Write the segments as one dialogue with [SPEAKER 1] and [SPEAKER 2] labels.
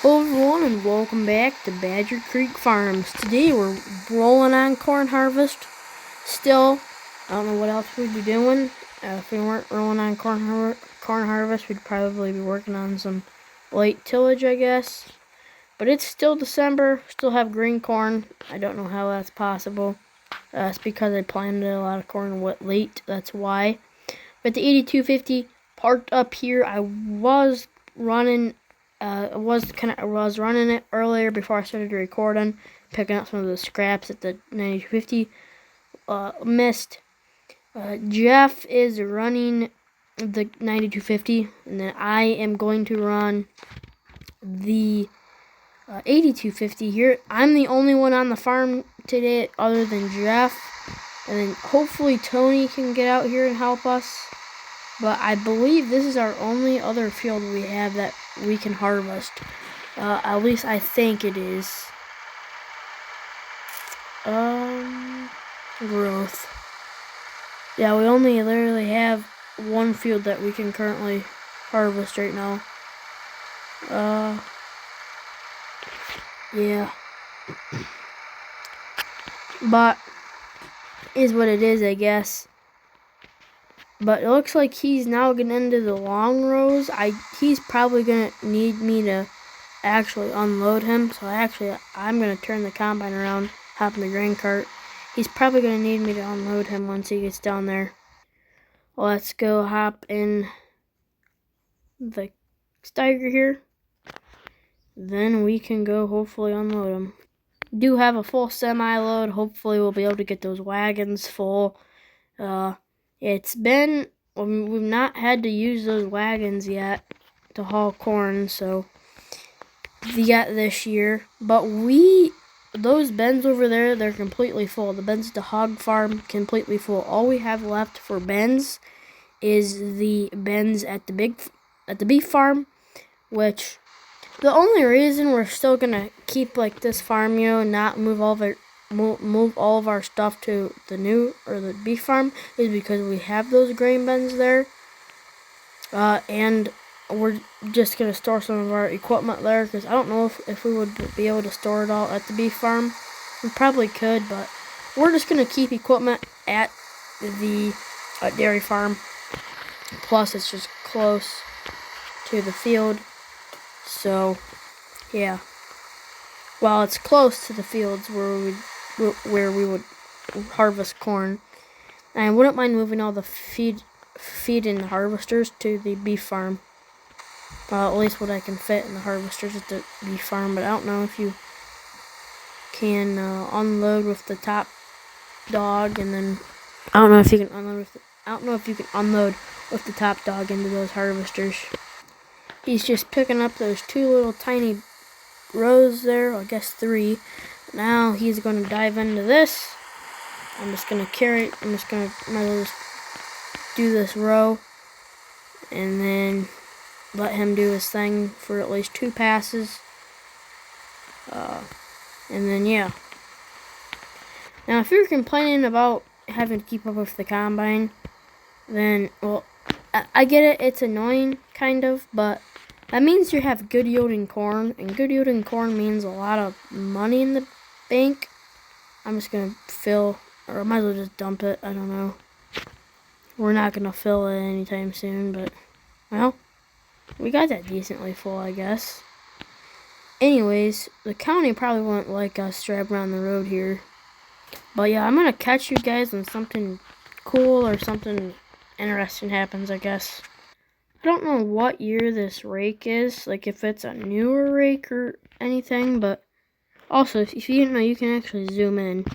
[SPEAKER 1] Hello everyone and welcome back to Badger Creek Farms. Today we're rolling on corn harvest. Still, I don't know what else we'd be doing. If we weren't rolling on corn harvest, we'd probably be working on some late tillage, I guess. But it's still December, still have green corn. I don't know how that's possible. It's because I planted a lot of corn late, that's why. But the 8250 parked up here. I was running I was running it earlier before I started recording, picking up some of the scraps that the 9250 missed. Jeff is running the 9250, and then I am going to run the 8250 here. I'm the only one on the farm today other than Jeff, and then hopefully Tony can get out here and help us. But I believe this is our only other field we have that we can harvest. At least I think it is. Growth. Yeah, we only literally have one field that we can currently harvest right now. Yeah. But, is what it is, I guess. But it looks like he's now getting into the long rows. He's probably going to need me to actually unload him. So I'm going to turn the combine around, hop in the grain cart. He's probably going to need me to unload him once he gets down there. Let's go hop in the Steiger here. Then we can go hopefully unload him. Do have a full semi-load. Hopefully we'll be able to get those wagons full. We've not had to use those wagons yet to haul corn, so yet this year. But those bins over there, they're completely full. The bins at the hog farm, completely full. All we have left for bins is the bins at the beef farm, which the only reason we're still gonna keep like this farm, not move all of our stuff to the beef farm is because we have those grain bins there, and we're just gonna store some of our equipment there because I don't know if we would be able to store it all at the beef farm. We probably could, but we're just gonna keep equipment at the dairy farm. Plus, it's just close to the field, so yeah. Well, it's close to the fields where we would harvest corn. And I wouldn't mind moving all the feed and harvesters to the beef farm. At least what I can fit in the harvesters at the beef farm. But I don't know if you can unload with the top dog, and then I don't know if you can unload with the top dog into those harvesters. He's just picking up those two little tiny rows there, I guess 3. Now he's going to dive into this. I'm just going to might as well just do this row and then let him do his thing for at least 2 passes. And then, yeah. Now, if you're complaining about having to keep up with the combine, then, well, I get it, it's annoying, kind of, but that means you have good yielding corn, and good yielding corn means a lot of money in the bank. I'm just going to fill, or I might as well just dump it, I don't know. We're not going to fill it anytime soon, but, well, we got that decently full, I guess. Anyways, the county probably won't like us driving around the road here. But yeah, I'm going to catch you guys when something cool or something interesting happens, I guess. I don't know what year this rake is, like if it's a newer rake or anything, but also, if you didn't know, you can actually zoom in,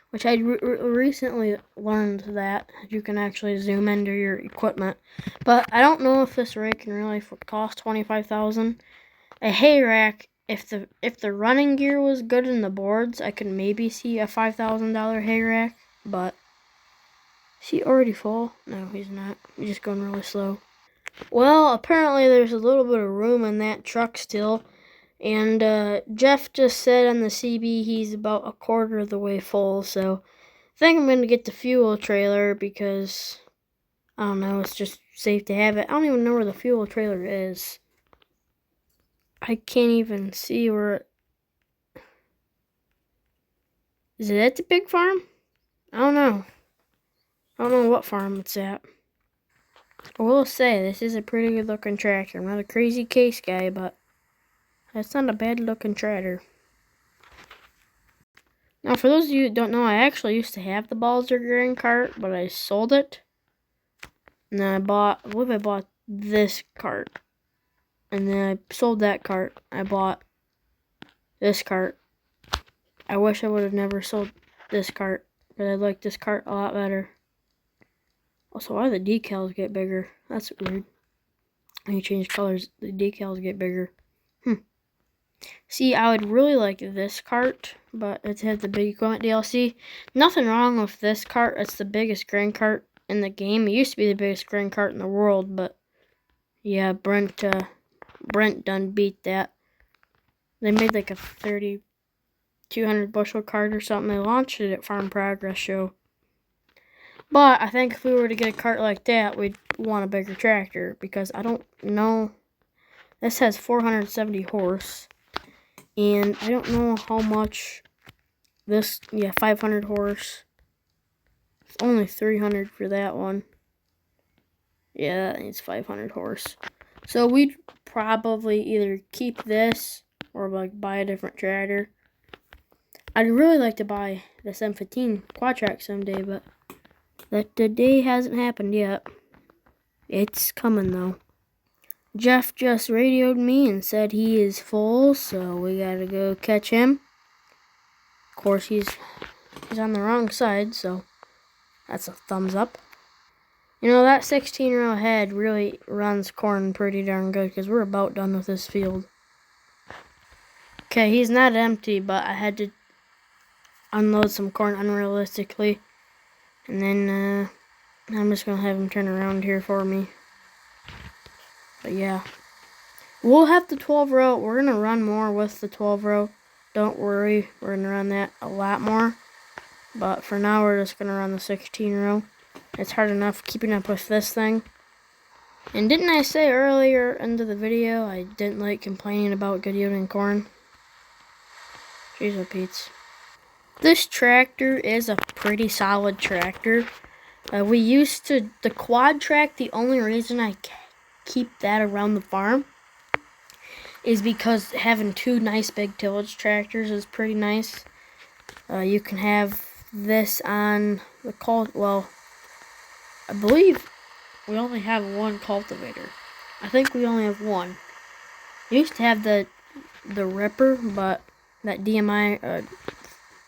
[SPEAKER 1] which I recently learned that you can actually zoom into your equipment. But I don't know if this rake can really cost $25,000. A hay rack, if the running gear was good in the boards, I could maybe see a $5,000 hay rack, but is he already full? No, he's not. He's just going really slow. Well, apparently there's a little bit of room in that truck still, and Jeff just said on the CB he's about a quarter of the way full, so I think I'm going to get the fuel trailer because, I don't know, it's just safe to have it. I don't even know where the fuel trailer is. I can't even see where is it at the big farm? I don't know. I don't know what farm it's at. I will say this is a pretty good looking tractor. I'm not a crazy case guy, but that's not a bad looking tractor. Now, for those of you that don't know, I actually used to have the Balzer grain cart, but I sold it. And then I believe I bought this cart. And then I sold that cart. I bought this cart. I wish I would have never sold this cart, but I like this cart a lot better. Also, why do the decals get bigger? That's weird. When you change colors, the decals get bigger. See, I would really like this cart, but it has the big equipment DLC. Nothing wrong with this cart. It's the biggest grain cart in the game. It used to be the biggest grain cart in the world, but yeah, Brent done beat that. They made like a 3,200 bushel cart or something. They launched it at Farm Progress Show. But I think if we were to get a cart like that, we'd want a bigger tractor, because I don't know. This has 470 horse. And I don't know how much this, 500 horse. It's only 300 for that one. Yeah, that needs 500 horse. So we'd probably either keep this or like buy a different tractor. I'd really like to buy this M15 quad track someday, but the day hasn't happened yet. It's coming though. Jeff just radioed me and said he is full, so we gotta go catch him. Of course, he's on the wrong side, so that's a thumbs up. You know, that 16-row head really runs corn pretty darn good, because we're about done with this field. Okay, he's not empty, but I had to unload some corn unrealistically. And then I'm just going to have him turn around here for me. But yeah. We'll have the 12-row. We're going to run more with the 12-row. Don't worry. We're going to run that a lot more. But for now, we're just going to run the 16-row. It's hard enough keeping up with this thing. And didn't I say earlier into the video I didn't like complaining about good yielding corn? Jeez, oh Pete's. This tractor is a pretty solid tractor. We used to, the quad track, the only reason I keep that around the farm is because having two nice big tillage tractors is pretty nice. You can have this on the well, I believe we only have one cultivator. I think we only have one. We used to have the ripper, but that DMI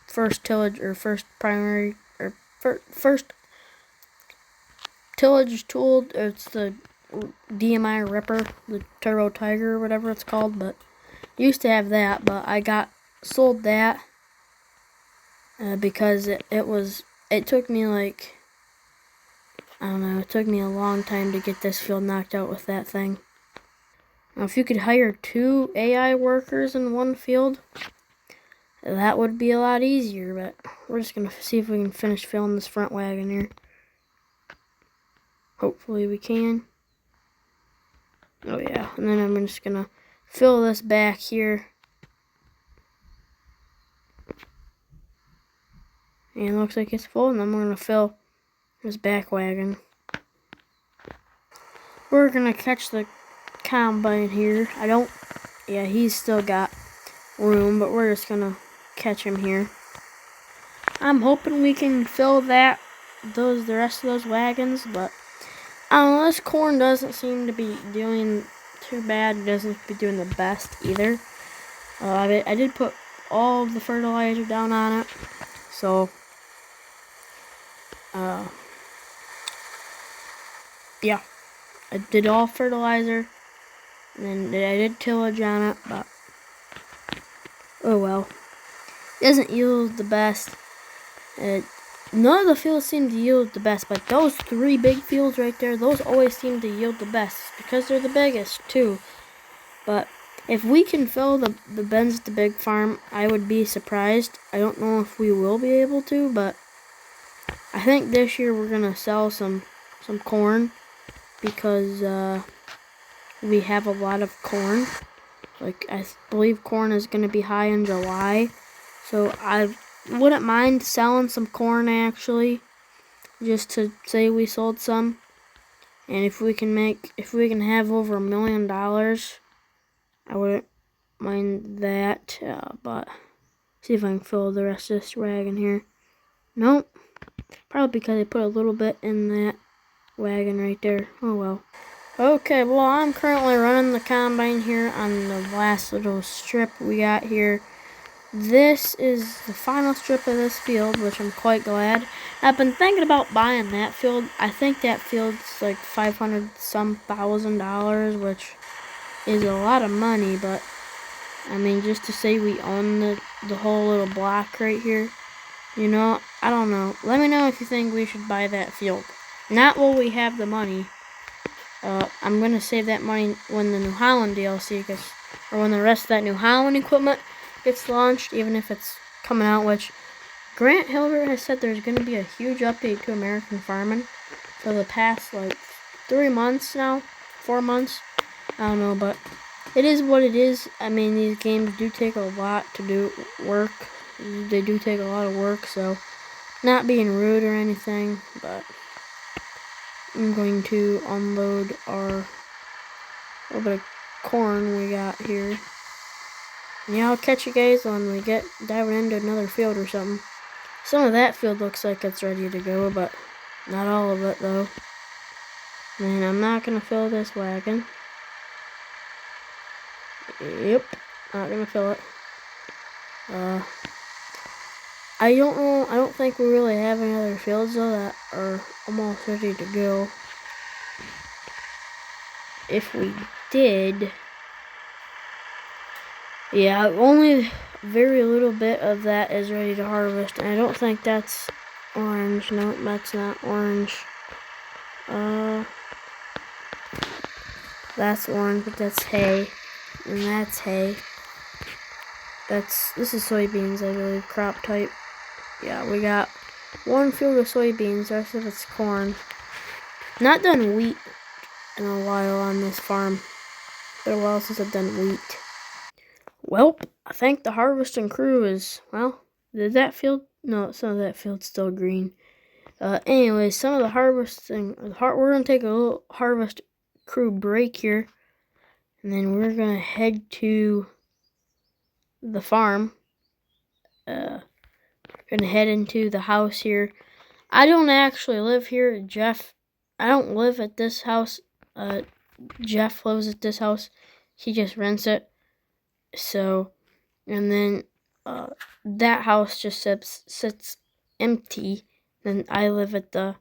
[SPEAKER 1] first tillage or first primary or first tillage tool. It's the DMI ripper, the Turbo Tiger or whatever it's called. But used to have that, but I sold that because it took me like, I don't know, it took me a long time to get this field knocked out with that thing. Now, if you could hire 2 AI workers in one field, that would be a lot easier, but we're just going to see if we can finish filling this front wagon here. Hopefully we can. Oh yeah, and then I'm just going to fill this back here. And it looks like it's full, and then we're going to fill this back wagon. We're going to catch the combine here. He's still got room, but we're just going to catch him here. I'm hoping we can fill the rest of those wagons, but I don't know, this corn doesn't seem to be doing too bad. It doesn't seem to be doing the best either. I did put all of the fertilizer down on it, so yeah, I did all fertilizer, and then I did tillage on it, but oh well. It doesn't yield the best. None of the fields seem to yield the best, but those 3 big fields right there, those always seem to yield the best, because they're the biggest too. But if we can fill the bins at the big farm, I would be surprised. I don't know if we will be able to, but I think this year we're gonna sell some corn, because we have a lot of corn. Like, I believe corn is going to be high in July. So I wouldn't mind selling some corn, actually, just to say we sold some. And if we can have over $1 million, I wouldn't mind that. But see if I can fill the rest of this wagon here. Nope. Probably because I put a little bit in that wagon right there. Oh well. Okay, well, I'm currently running the combine here on the last little strip we got here. This is the final strip of this field, which I'm quite glad. I've been thinking about buying that field. I think that field's like $500,000, which is a lot of money, but I mean, just to say we own the whole little block right here, you know, I don't know. Let me know if you think we should buy that field. Not while we have the money. I'm going to save that money when the New Holland DLC or when the rest of that New Holland equipment gets launched, even if it's coming out, which Grant Hilbert has said there's going to be a huge update to American farming for the past, like, 3 months now, 4 months, I don't know, but it is what it is. I mean, these games do take a lot to work. They do take a lot of work, so not being rude or anything, but I'm going to unload our little bit of corn we got here. And yeah, I'll catch you guys when we get diving into another field or something. Some of that field looks like it's ready to go, but not all of it though. And I'm not gonna fill this wagon. Yep, not gonna fill it. I don't know. I don't think we really have any other fields though that are almost ready to go. If we did, yeah, only very little bit of that is ready to harvest, and I don't think that's orange. No, that's not orange. That's orange, but that's hay, and that's hay. This is soybeans, I believe, crop type. Yeah, we got one field of soybeans, the rest of it's corn. Not done wheat in a while on this farm. Been a while since I've done wheat. Well, I think the harvesting crew is, well, did that field? No, some of that field's still green. Anyways, some of the harvesting, we're going to take a little harvest crew break here. And then we're going to head to the farm. Going to head into the house here. I don't actually live here. I don't live at this house. Jeff lives at this house. He just rents it. So, and then that house just sits empty. Then I live at the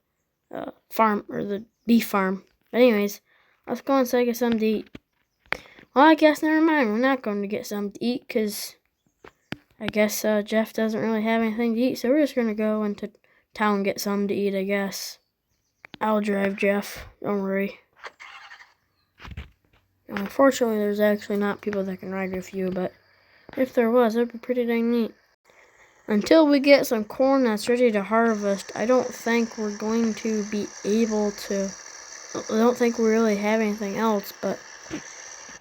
[SPEAKER 1] farm, or the beef farm. But anyways, let's go inside and get something to eat. Well, I guess never mind. We're not going to get something to eat because I guess Jeff doesn't really have anything to eat. So we're just going to go into town and get something to eat, I guess. I'll drive, Jeff. Don't worry. Unfortunately, there's actually not people that can ride with you, but if there was, that'd be pretty dang neat. Until we get some corn that's ready to harvest, I don't think we're going to be able to. I don't think we really have anything else, but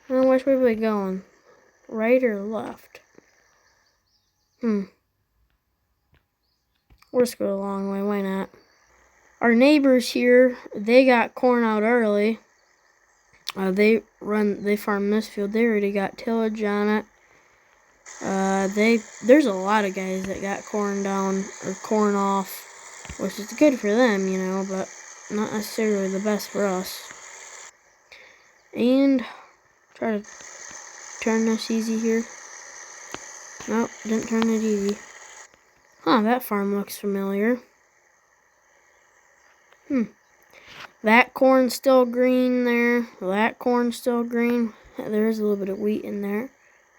[SPEAKER 1] which way are we going? Right or left? We'll just go the long way, why not? Our neighbors here, they got corn out early. They farm this field. They already got tillage on it. There's a lot of guys that got corn down or corn off, which is good for them, you know, but not necessarily the best for us. And try to turn this easy here. Nope, didn't turn it easy. Huh, that farm looks familiar. That corn's still green there. That corn's still green. There is a little bit of wheat in there.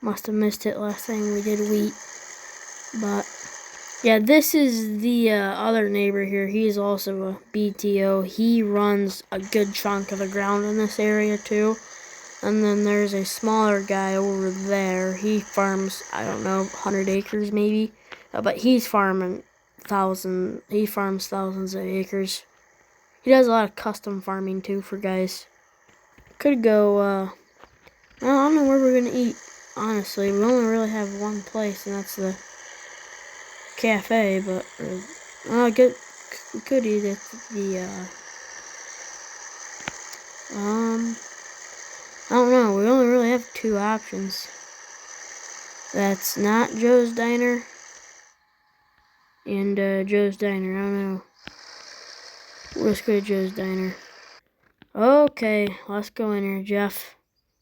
[SPEAKER 1] Must have missed it last time we did wheat. But yeah, this is the other neighbor here. He's also a BTO. He runs a good chunk of the ground in this area too. And then there's a smaller guy over there. He farms, I don't know, 100 acres maybe. But he's farming he farms thousands of acres. He does a lot of custom farming too for guys. Could go, I don't know where we're gonna eat. honestly, we only really have one place, and that's the cafe, but I get we could eat at the I don't know. We only really have two options. That's not Joe's Diner and Joe's Diner. I don't know. Let's go to Joe's Diner. Okay, let's go in here, Jeff.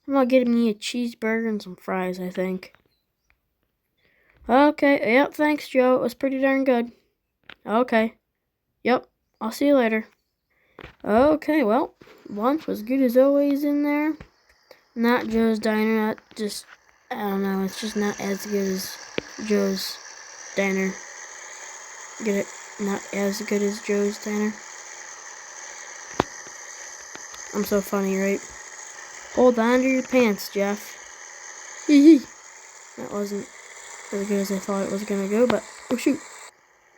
[SPEAKER 1] I'm gonna get me a cheeseburger and some fries, I think. Okay, yep, thanks, Joe. It was pretty darn good. Okay, yep, I'll see you later. Okay, well, lunch was good as always in there. Not Joe's Diner, I don't know, it's just not as good as Joe's Diner. Get it? Not as good as Joe's Diner. I'm so funny, right? Hold on to your pants, Jeff. Hee hee. That wasn't as good as I thought it was gonna go, but oh shoot.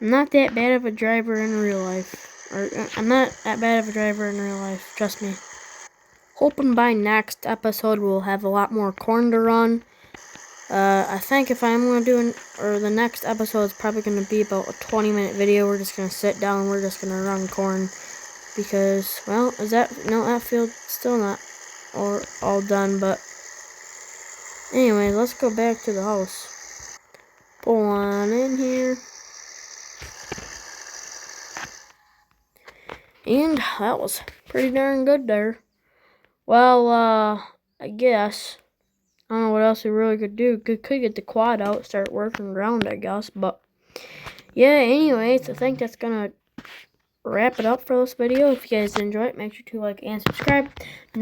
[SPEAKER 1] I'm not that bad of a driver in real life. I'm not that bad of a driver in real life, trust me. Hoping by next episode we'll have a lot more corn to run. I think if I'm gonna do the next episode is probably gonna be about a 20-minute video. We're just gonna sit down and we're just gonna run corn. Because, well, that field's still not all done, but anyway, let's go back to the house. Pull on in here. And that was pretty darn good there. Well, I guess, I don't know what else we really could do. Could get the quad out, start working around, I guess, but yeah, anyways, I think that's gonna wrap it up for this video. If you guys enjoyed it, make sure to like and subscribe. We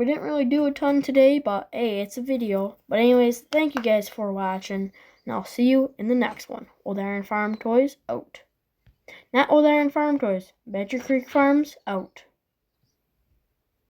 [SPEAKER 1] didn't really do a ton today, but hey, it's a video. But anyways, thank you guys for watching, and I'll see you in the next one. Old Iron Farm Toys out. Not Old Iron Farm Toys, Badger Creek Farms out.